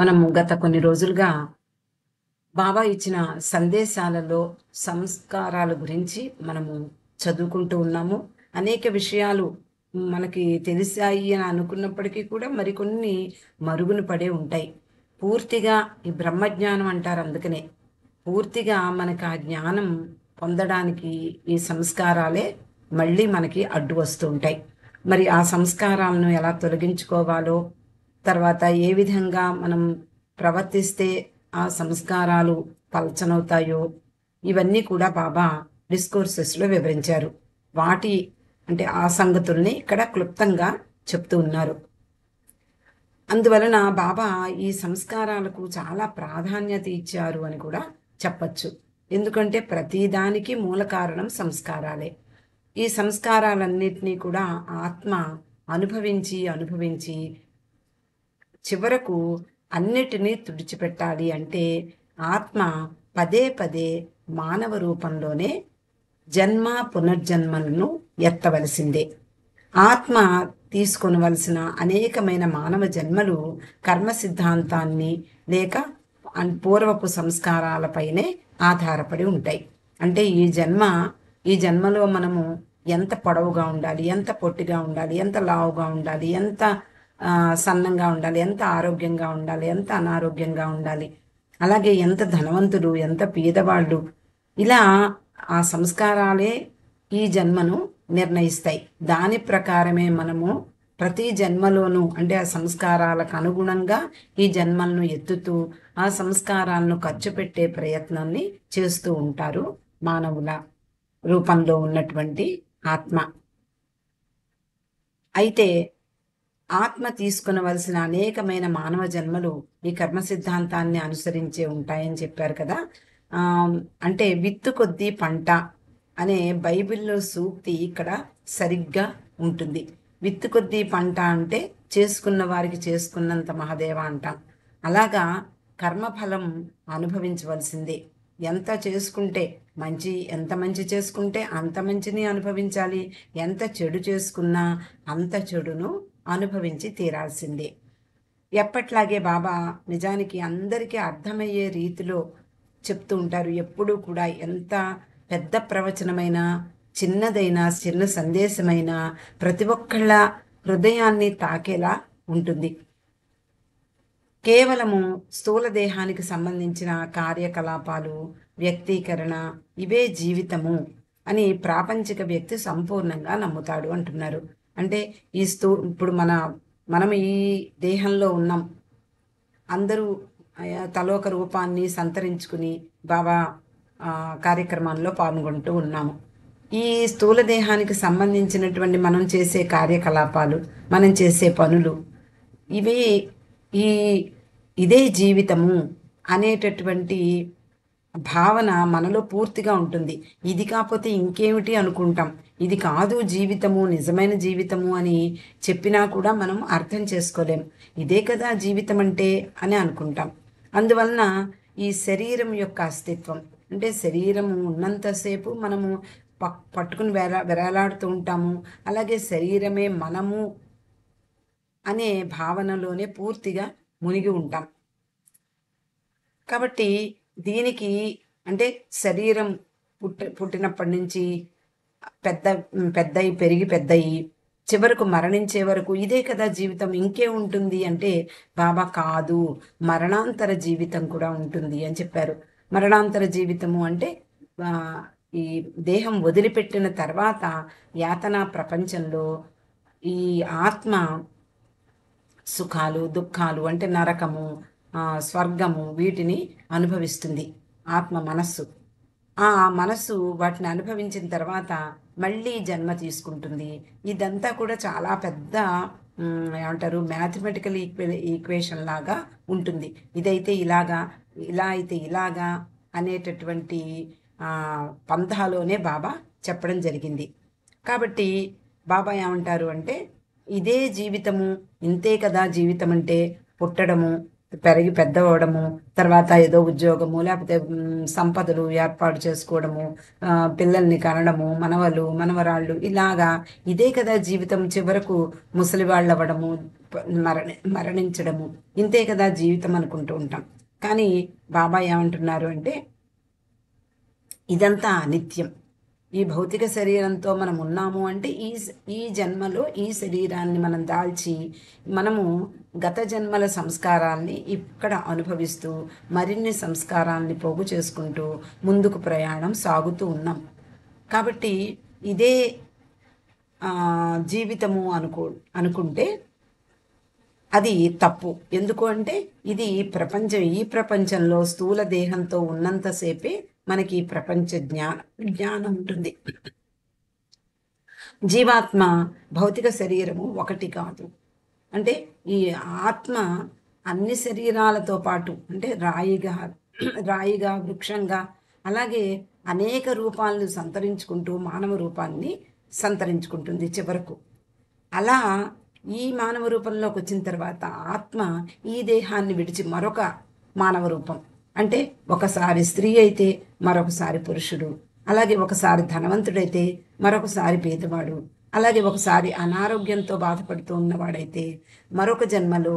మనము గత కొన్ని రోజులుగా బాబా ఇచ్చిన సందేశాలలో సంస్కారాల గురించి మనము చదువుకుంటూ ఉన్నాము. అనేక విషయాలు మనకి తెలిసాయి అని అనుకున్నప్పటికీ కూడా మరికొన్ని మరుగున పడే ఉంటాయి. పూర్తిగా ఈ బ్రహ్మజ్ఞానం అంటారు అందుకనే. పూర్తిగా మనకు ఆ జ్ఞానం పొందడానికి ఈ సంస్కారాలే మళ్ళీ మనకి అడ్డు వస్తూ ఉంటాయి. మరి ఆ సంస్కారాలను ఎలా తొలగించుకోవాలో, తర్వాత ఏ విధంగా మనం ప్రవర్తిస్తే ఆ సంస్కారాలు పలచనవుతాయో, ఇవన్నీ కూడా బాబా డిస్కోర్సెస్‌లో వివరించారు. వాటి అంటే ఆ సంగతుల్ని ఇక్కడ క్లుప్తంగా చెప్తూ ఉన్నారు. అందువలన బాబా ఈ సంస్కారాలకు చాలా ప్రాధాన్యత ఇచ్చారు అని కూడా చెప్పచ్చు. ఎందుకంటే ప్రతిదానికి మూల కారణం సంస్కారాలే. ఈ సంస్కారాలన్నిటినీ కూడా ఆత్మ అనుభవించి అనుభవించి చివరకు అన్నిటినీ తుడిచిపెట్టాలి అంటే ఆత్మ పదే పదే మానవ రూపంలోనే జన్మ పునర్జన్మలను ఎత్తవలసిందే. ఆత్మ తీసుకొనవలసిన అనేకమైన మానవ జన్మలు కర్మ సిద్ధాంతాన్ని లేక పూర్వపు సంస్కారాలపైనే ఆధారపడి ఉంటాయి. అంటే ఈ జన్మలో మనము ఎంత పొడవుగా ఉండాలి, ఎంత పొట్టిగా ఉండాలి, ఎంత లావుగా ఉండాలి, ఎంత సన్నంగా ఉండాలి, ఎంత ఆరోగ్యంగా ఉండాలి, ఎంత అనారోగ్యంగా ఉండాలి, అలాగే ఎంత ధనవంతులు, ఎంత పేదవాళ్ళు, ఇలా ఆ సంస్కారాలే ఈ జన్మను నిర్ణయిస్తాయి. దాని ప్రకారమే మనము ప్రతి జన్మలోనూ అంటే ఆ సంస్కారాలకు అనుగుణంగా ఈ జన్మలను ఎత్తుతూ ఆ సంస్కారాలను ఖర్చు పెట్టే ప్రయత్నాన్ని చేస్తూ ఉంటారు మానవుల రూపంలో ఉన్నటువంటి ఆత్మ. అయితే ఆత్మ తీసుకునవలసిన అనేకమైన మానవ జన్మలు ఈ కర్మ సిద్ధాంతాన్ని అనుసరించే ఉంటాయని చెప్పారు కదా. అంటే విత్తు కొద్దీ పంట అనే బైబిల్లో సూక్తి ఇక్కడ సరిగ్గా ఉంటుంది. విత్తు కొద్దీ పంట అంటే చేసుకున్న వారికి చేసుకున్నంత మహాదేవ అంటాం. అలాగా కర్మఫలం అనుభవించవలసిందే. ఎంత మంచి చేసుకుంటే అంత మంచిని అనుభవించాలి. ఎంత చెడు చేసుకున్నా అంత చెడును అనుభవించి తీరాల్సిందే. ఎప్పట్లాగే బాబా నిజానికి అందరికీ అర్థమయ్యే రీతిలో చెప్తూ ఉంటారు. ఎప్పుడూ కూడా ఎంత పెద్ద ప్రవచనమైనా, చిన్నదైనా, చిన్న సందేశమైనా ప్రతి ఒక్కళ్ళ హృదయాన్ని తాకేలా ఉంటుంది. కేవలము స్థూల దేహానికి సంబంధించిన కార్యకలాపాలు, వ్యక్తీకరణ ఇవే జీవితము అని ప్రాపంచిక వ్యక్తి సంపూర్ణంగా నమ్ముతాడు అంటున్నారు. అంటే ఇప్పుడు మనం ఈ దేహంలో ఉన్నాం. అందరూ తలోక రూపాన్ని సంతరించుకుని బాబా కార్యక్రమాల్లో పాల్గొంటూ ఉన్నాము. ఈ స్థూల దేహానికి సంబంధించినటువంటి మనం చేసే కార్యకలాపాలు, మనం చేసే పనులు ఇవి ఇదే జీవితము అనేటటువంటి భావన మనలో పూర్తిగా ఉంటుంది. ఇది కాకపోతే ఇంకేమిటి అనుకుంటాం. ఇది కాదు జీవితము, నిజమైన జీవితము అని చెప్పినా కూడా మనం అర్థం చేసుకోలేం. ఇదే కదా జీవితం అంటే అని అనుకుంటాం. అందువలన ఈ శరీరం యొక్క అస్తిత్వం అంటే శరీరము ఉన్నంతసేపు మనము పట్టుకుని వేలాడుతూ ఉంటాము. అలాగే శరీరమే మనము అనే భావనలోనే పూర్తిగా మునిగి ఉంటాం. కాబట్టి దీనికి అంటే శరీరం పుట్టినప్పటి నుంచి పెద్దయి చివరకు మరణించే వరకు ఇదే కదా జీవితం, ఇంకే ఉంటుంది అంటే బాబా కాదు, మరణాంతర జీవితం కూడా ఉంటుంది అని చెప్పారు. మరణాంతర జీవితము అంటే ఈ దేహం వదిలిపెట్టిన తర్వాత యాతనా ప్రపంచంలో ఈ ఆత్మ సుఖాలు, దుఃఖాలు అంటే నరకము, స్వర్గము వీటిని అనుభవిస్తుంది మనస్సు. ఆ మనస్సు వాటిని అనుభవించిన తర్వాత మళ్ళీ జన్మ తీసుకుంటుంది. ఇదంతా కూడా చాలా పెద్ద ఏమంటారు మ్యాథమెటికల్ ఈక్వేషన్ లాగా ఉంటుంది. ఇదైతే ఇలాగా, ఇలా అయితే ఇలాగా అనేటటువంటి పంథాలోనే బాబా చెప్పడం జరిగింది. కాబట్టి బాబా ఏమంటారు అంటే ఇదే జీవితము, ఇంతే కదా జీవితం అంటే పుట్టడము, పెరిగి పెద్దవడము, తర్వాత ఏదో ఉద్యోగము లేకపోతే సంపదలు ఏర్పాటు చేసుకోవడము, పిల్లల్ని కనడము, మనవలు మనవరాళ్ళు ఇలాగా ఇదే కదా జీవితం. చివరకు ముసలి వాళ్ళు అవ్వడము, మరణించడము, ఇంతే కదా జీవితం అనుకుంటూ ఉంటాం. కానీ బాబా ఏమంటున్నారు అంటే ఇదంతా అనిత్యం. ఈ భౌతిక శరీరంతో మనం ఉన్నాము అంటే ఈ జన్మలో ఈ శరీరాన్ని మనం దాల్చి మనము గత జన్మల సంస్కారాల్ని ఇక్కడ అనుభవిస్తూ మరిన్ని సంస్కారాల్ని పోగు చేసుకుంటూ ముందుకు ప్రయాణం సాగుతూ ఉన్నాం. కాబట్టి ఇదే జీవితము అనుకుంటే అది తప్పు. ఎందుకు అంటే ఇది ఈ ప్రపంచంలో స్థూల దేహంతో ఉన్నంతసేపే మనకి ప్రపంచ జ్ఞానం ఉంటుంది. జీవాత్మ భౌతిక శరీరము ఒకటి కాదు. అంటే ఈ ఆత్మ అన్ని శరీరాలతో పాటు అంటే రాయిగా వృక్షంగా అలాగే అనేక రూపాలను సంతరించుకుంటూ మానవ రూపాన్ని సంతరించుకుంటుంది చివరకు. అలా ఈ మానవ రూపంలోకి వచ్చిన తర్వాత ఆత్మ ఈ దేహాన్ని విడిచి మరొక మానవ రూపం అంటే ఒకసారి స్త్రీ అయితే మరొకసారి పురుషుడు, అలాగే ఒకసారి ధనవంతుడైతే మరొకసారి పేదవాడు, అలాగే ఒకసారి అనారోగ్యంతో బాధపడుతూ ఉన్నవాడైతే మరొక జన్మలో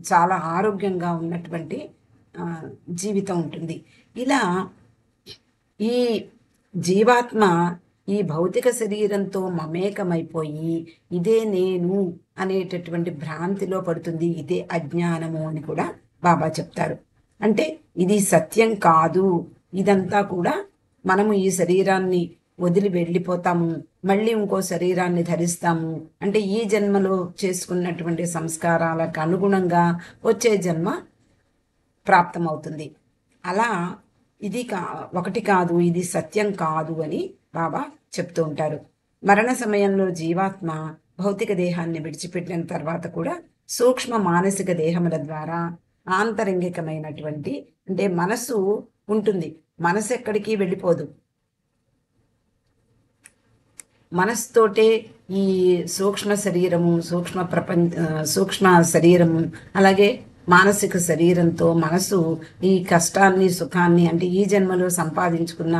చాలా ఆరోగ్యంగా ఉన్నటువంటి జీవితం ఉంటుంది. ఇలా ఈ జీవాత్మ ఈ భౌతిక శరీరంతో మమేకమైపోయి ఇదే నేను అనేటటువంటి భ్రాంతిలో పడుతుంది. ఇదే అజ్ఞానము అని కూడా బాబా చెప్తారు. అంటే ఇది సత్యం కాదు, ఇదంతా కూడా మనము ఈ శరీరాన్ని వదిలి వెళ్ళిపోతాము, మళ్ళీ ఇంకో శరీరాన్ని ధరిస్తాము అంటే ఈ జన్మలో చేసుకున్నటువంటి సంస్కారాలకు అనుగుణంగా వచ్చే జన్మ ప్రాప్తమవుతుంది. అలా ఇది ఒకటి కాదు, ఇది సత్యం కాదు అని బాబా చెప్తూ ఉంటారు. మరణ సమయంలో జీవాత్మ భౌతిక దేహాన్ని విడిచిపెట్టిన తర్వాత కూడా సూక్ష్మ మానసిక దేహముల ద్వారా ఆంతరంగికమైనటువంటి అంటే మనసు ఉంటుంది. మనసు ఎక్కడికి వెళ్ళిపోదు. మనసుతోటే ఈ సూక్ష్మ శరీరము సూక్ష్మ శరీరము అలాగే మానసిక శరీరంతో మనసు ఈ కష్టాన్ని సుఖాన్ని అంటే ఈ జన్మలో సంపాదించుకున్న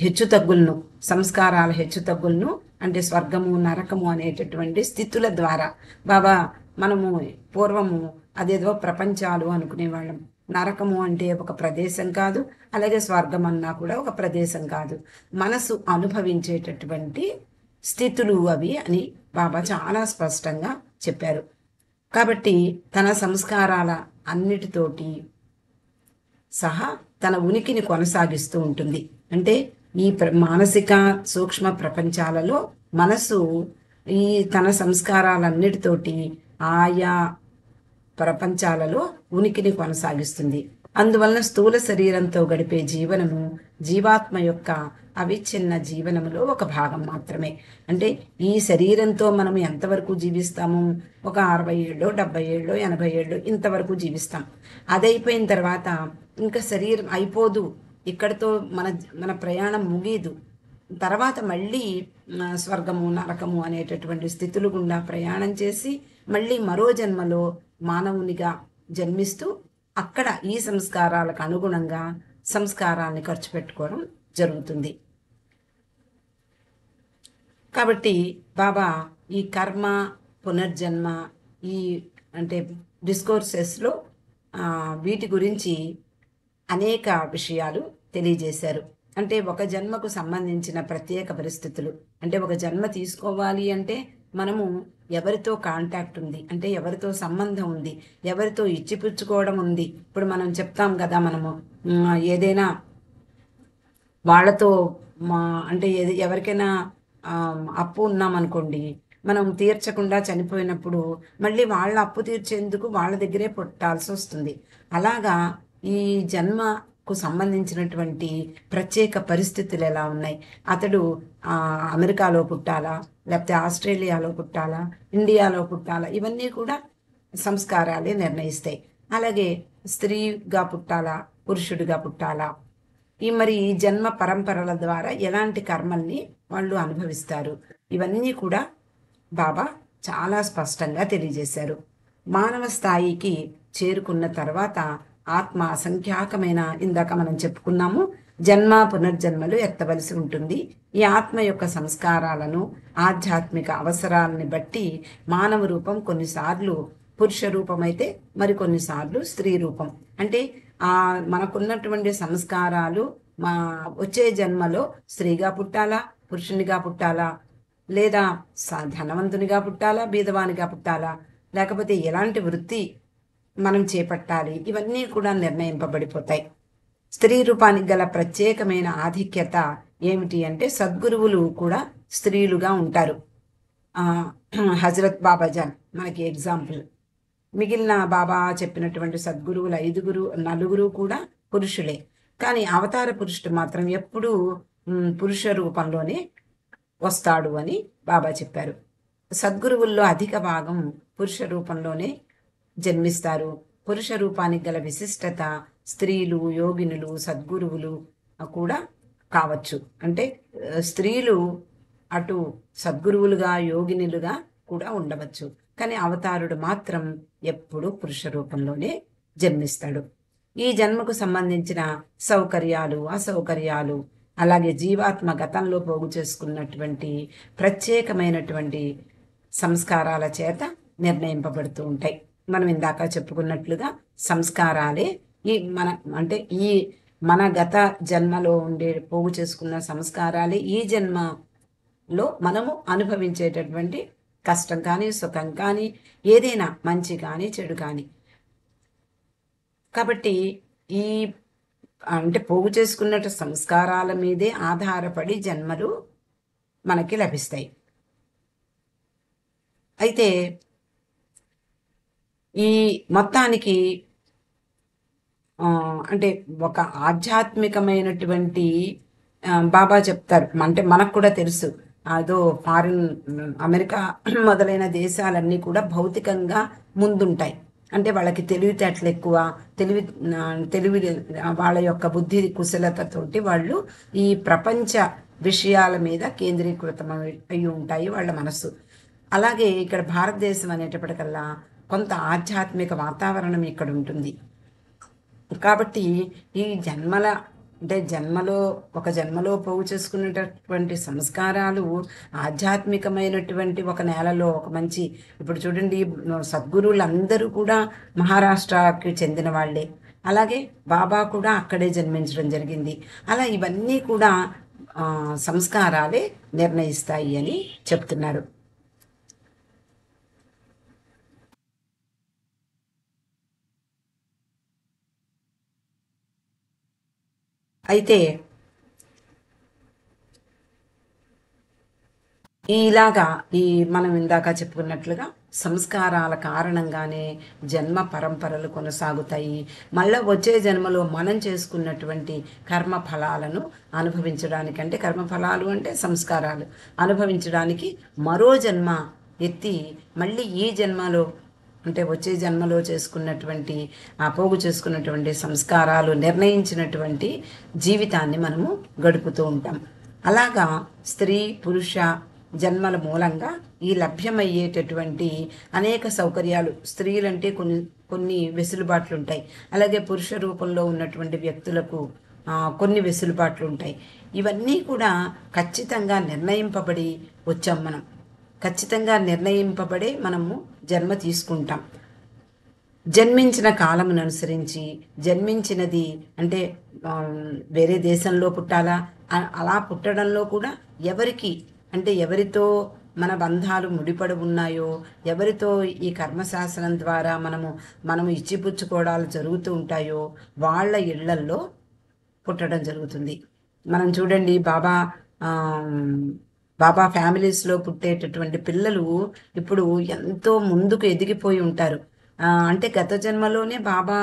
హెచ్చుతగ్గులను సంస్కారాల హెచ్చుతగ్గులను అంటే స్వర్గము నరకము అనేటటువంటి స్థితుల ద్వారా బాబా మనము పూర్వము అదేదో ప్రపంచాలు అనుకునేవాళ్ళం. నరకము అంటే ఒక ప్రదేశం కాదు, అలాగే స్వర్గం అన్నా కూడా ఒక ప్రదేశం కాదు, మనసు అనుభవించేటటువంటి స్థితులు అవి అని బాబా చాలా స్పష్టంగా చెప్పారు. కాబట్టి తన సంస్కారాల అన్నిటితోటి సహా తన ఉనికిని కొనసాగిస్తూ ఉంటుంది. అంటే ఈ మానసిక సూక్ష్మ ప్రపంచాలలో మనసు ఈ తన సంస్కారాలన్నిటితోటి ఆయా ప్రపంచాలలో ఉనికిని కొనసాగిస్తుంది. అందువలన స్థూల శరీరంతో గడిపే జీవనము జీవాత్మ యొక్క అవిచ్ఛిన్న జీవనములో ఒక భాగం మాత్రమే. అంటే ఈ శరీరంతో మనం ఎంతవరకు జీవిస్తాము? ఒక 60 ఏళ్ళు 70 ఏళ్ళు 80 ఏళ్ళు ఇంతవరకు జీవిస్తాం. అదైపోయిన తర్వాత ఇంకా శరీరం అయిపోదు, ఇక్కడితో మన ప్రయాణం ముగియదు. తర్వాత మళ్ళీ స్వర్గము నరకము అనేటటువంటి స్థితులు గుండా ప్రయాణం చేసి మళ్ళీ మరో జన్మలో మానవునిగా జన్మిస్తూ అక్కడ ఈ సంస్కారాలకు అనుగుణంగా సంస్కారాన్ని ఖర్చు పెట్టుకోవడం జరుగుతుంది. కాబట్టి బాబా ఈ కర్మ పునర్జన్మ ఈ అంటే డిస్కోర్సెస్లో వీటి గురించి అనేక విషయాలు తెలియజేశారు. అంటే ఒక జన్మకు సంబంధించిన ప్రత్యేక పరిస్థితులు, అంటే ఒక జన్మ తీసుకోవాలి అంటే మనము ఎవరితో కాంటాక్ట్ ఉంది, అంటే ఎవరితో సంబంధం ఉంది, ఎవరితో ఇచ్చిపుచ్చుకోవడం ఉంది. ఇప్పుడు మనం చెప్తాం కదా, మనము ఏదైనా వాళ్ళతో అంటే ఎవరికైనా అప్పు ఉన్నామనుకోండి, మనం తీర్చకుండా చనిపోయినప్పుడు మళ్ళీ వాళ్ళ అప్పు తీర్చేందుకు వాళ్ళ దగ్గరే పుట్టాల్సి వస్తుంది. అలాగా ఈ జన్మకు సంబంధించినటువంటి ప్రత్యేక పరిస్థితులు ఎలా ఉన్నాయి? అతడు అమెరికాలో పుట్టాలా, లేకపోతే ఆస్ట్రేలియాలో పుట్టాలా, ఇండియాలో పుట్టాలా, ఇవన్నీ కూడా సంస్కారాలే నిర్ణయిస్తాయి. అలాగే స్త్రీగా పుట్టాలా, పురుషుడిగా పుట్టాలా, మరి జన్మ పరంపరల ద్వారా ఎలాంటి కర్మల్ని వాళ్ళు అనుభవిస్తారు, ఇవన్నీ కూడా బాబా చాలా స్పష్టంగా తెలియజేశారు. మానవ స్థాయికి చేరుకున్న తర్వాత ఆత్మ అసంఖ్యాకమైన, ఇందాక మనం చెప్పుకున్నాము, జన్మ పునర్జన్మలు ఎత్తవలసి ఉంటుంది. ఈ ఆత్మ యొక్క సంస్కారాలను, ఆధ్యాత్మిక అవసరాలని బట్టి మానవ రూపం కొన్నిసార్లు పురుష రూపం అయితే మరికొన్నిసార్లు స్త్రీ రూపం. అంటే మనకున్నటువంటి సంస్కారాలు మా వచ్చే జన్మలో స్త్రీగా పుట్టాలా, పురుషునిగా పుట్టాలా, లేదా ధనవంతునిగా పుట్టాలా, బీదవానిగా పుట్టాలా, లేకపోతే ఎలాంటి వృత్తి మనం చేపట్టాలి, ఇవన్నీ కూడా నిర్ణయింపబడిపోతాయి. స్త్రీ రూపానికి గల ప్రత్యేకమైన ఆధిక్యత ఏమిటి అంటే సద్గురువులు కూడా స్త్రీలుగా ఉంటారు. హజరత్ బాబాజాన్ మనకి ఎగ్జాంపుల్. మిగిలిన బాబా చెప్పినటువంటి సద్గురువులు నలుగురు కూడా పురుషులే. కానీ అవతార పురుషుడు మాత్రం ఎప్పుడూ పురుష రూపంలోనే వస్తాడు అని బాబా చెప్పారు. సద్గురువుల్లో అధిక భాగం పురుష రూపంలోనే జన్మిస్తారు. పురుష రూపానికి గల విశిష్టత స్త్రీలు, యోగినులు, సద్గురువులు కూడా కావచ్చు. అంటే స్త్రీలు అటు సద్గురువులుగా, యోగినులుగా కూడా ఉండవచ్చు. కానీ అవతారుడు మాత్రం ఎప్పుడూ పురుష రూపంలోనే జన్మిస్తాడు. ఈ జన్మకు సంబంధించిన సౌకర్యాలు, అసౌకర్యాలు, అలాగే జీవాత్మ గతంలో పోగు చేసుకున్నటువంటి ప్రత్యేకమైనటువంటి సంస్కారాల చేత నిర్ణయింపబడుతూ ఉంటాయి. మనం ఇందాక చెప్పుకున్నట్లుగా సంస్కారాలే ఈ మన గత జన్మలో పోగు చేసుకున్న సంస్కారాలే ఈ జన్మలో మనము అనుభవించేటటువంటి కష్టం కానీ, సుఖం కానీ, ఏదైనా మంచి కానీ, చెడు కానీ. కాబట్టి పోగు చేసుకున్నట్టు సంస్కారాల మీదే ఆధారపడి జన్మలు మనకి లభిస్తాయి. అయితే ఈ మొత్తానికి ఒక ఆధ్యాత్మికమైనటువంటి బాబా చెప్తారు. మనకు కూడా తెలుసు, అదో అమెరికా మొదలైన దేశాలన్నీ కూడా భౌతికంగా ముందుంటాయి. వాళ్ళకి తెలివితేటలు ఎక్కువ, తెలివి వాళ్ళ యొక్క బుద్ధి కుశలతతోటి వాళ్ళు ఈ ప్రపంచ విషయాల మీద కేంద్రీకృతం అయి ఉంటాయి వాళ్ళ మనస్సు. అలాగే ఇక్కడ భారతదేశం అనేటప్పటికల్లా కొంత ఆధ్యాత్మిక వాతావరణం ఇక్కడ ఉంటుంది. కాబట్టి ఈ జన్మలో పోగు చేసుకునేటటువంటి సంస్కారాలు ఆధ్యాత్మికమైనటువంటి ఒక నేలలో ఒక మంచి, ఇప్పుడు చూడండి, సద్గురువులందరూ కూడా మహారాష్ట్రకి చెందిన వాళ్ళే. అలాగే బాబా కూడా అక్కడే జన్మించడం జరిగింది. అలా ఇవన్నీ కూడా సంస్కారాలే నిర్ణయిస్తాయి అని చెప్తున్నారు. అయితే ఇలాగా మనం ఇందాక చెప్పుకున్నట్లుగా సంస్కారాల కారణంగానే జన్మ పరంపరలు కొనసాగుతాయి. మళ్ళీ వచ్చే జన్మలో మనం చేసుకున్నటువంటి కర్మ ఫలాలను అనుభవించడానికి, కర్మఫలాలు అంటే సంస్కారాలు అనుభవించడానికి మరో జన్మ ఎత్తి మళ్ళీ ఈ జన్మలో వచ్చే జన్మలో చేసుకున్నటువంటి పోగు చేసుకున్నటువంటి సంస్కారాలు నిర్ణయించినటువంటి జీవితాన్ని మనము గడుపుతూ ఉంటాం. అలాగా స్త్రీ పురుష జన్మల మూలంగా ఈ లభ్యమయ్యేటటువంటి అనేక సౌకర్యాలు, స్త్రీలంటే కొన్ని వెసులుబాట్లు ఉంటాయి. అలాగే పురుష రూపంలో ఉన్నటువంటి వ్యక్తులకు కొన్ని వెసులుబాట్లు ఉంటాయి. ఇవన్నీ కూడా ఖచ్చితంగా నిర్ణయింపబడి వచ్చాం. ఖచ్చితంగా నిర్ణయింపబడే మనము జన్మ తీసుకుంటాం. జన్మించిన కాలమును అనుసరించి, జన్మించినది వేరే దేశంలో పుట్టాలా, అలా పుట్టడంలో కూడా ఎవరితో మన బంధాలు ముడిపడి ఉన్నాయో, ఎవరితో ఈ కర్మశాస్త్రం ద్వారా మనము ఇచ్చిపుచ్చుకోవడాలు జరుగుతూ ఉంటాయో వాళ్ళ ఇళ్లల్లో పుట్టడం జరుగుతుంది. మనం చూడండి, బాబా ఫ్యామిలీస్లో పుట్టేటటువంటి పిల్లలు ఇప్పుడు ఎంతో ముందుకు ఎదిగిపోయి ఉంటారు. గత జన్మలోనే బాబా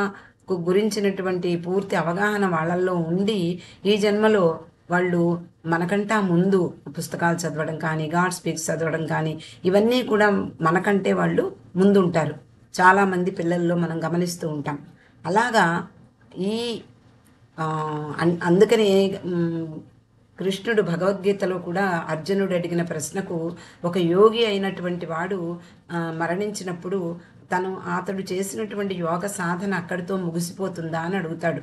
గురించినటువంటి పూర్తి అవగాహన వాళ్ళల్లో ఉండి ఈ జన్మలో వాళ్ళు మనకంటా ముందు పుస్తకాలు చదవడం కానీ, గాడ్ స్పీక్స్ చదవడం కానీ, ఇవన్నీ కూడా మనకంటే వాళ్ళు ముందుంటారు. చాలామంది పిల్లల్లో మనం గమనిస్తూ ఉంటాం. అలాగా అందుకనే కృష్ణుడు భగవద్గీతలో కూడా అర్జునుడు అడిగిన ప్రశ్నకు, ఒక యోగి అయినటువంటి వాడు మరణించినప్పుడు అతడు చేసినటువంటి యోగ సాధన అక్కడితో ముగిసిపోతుందా అని అడుగుతాడు.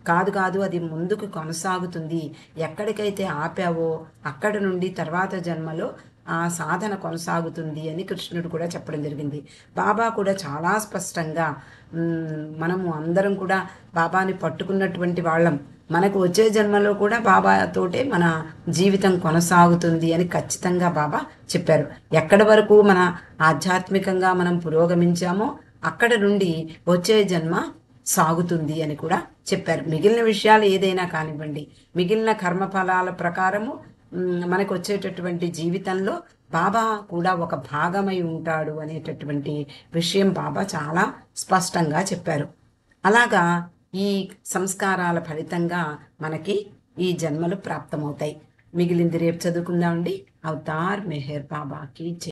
కాదు కాదు, అది ముందుకు కొనసాగుతుంది. ఎక్కడికైతే ఆపావో అక్కడ నుండి తర్వాత జన్మలో ఆ సాధన కొనసాగుతుంది అని కృష్ణుడు కూడా చెప్పడం జరిగింది. బాబా కూడా చాలా స్పష్టంగా మనము అందరం కూడా బాబాని పట్టుకున్నటువంటి వాళ్ళం, మనకు వచ్చే జన్మలో కూడా బాబాతోటే మన జీవితం కొనసాగుతుంది అని ఖచ్చితంగా బాబా చెప్పారు. ఎక్కడి వరకు మన ఆధ్యాత్మికంగా మనం పురోగమించామో అక్కడ నుండి వచ్చే జన్మ సాగుతుంది అని కూడా చెప్పారు. మిగిలిన విషయాలు ఏదైనా కానివ్వండి, మిగిలిన కర్మఫలాల ప్రకారము మనకు వచ్చేటటువంటి జీవితంలో బాబా కూడా ఒక భాగమై ఉంటాడు అనేటటువంటి విషయం బాబా చాలా స్పష్టంగా చెప్పారు. అలాగా ఈ సంస్కారాల ఫలితంగా మనకి ఈ జన్మలు ప్రాప్తమవుతాయి. మిగిలింది రేపు చదువుకుందామండి. అవతార్ మెహర్ బాబాకి జై.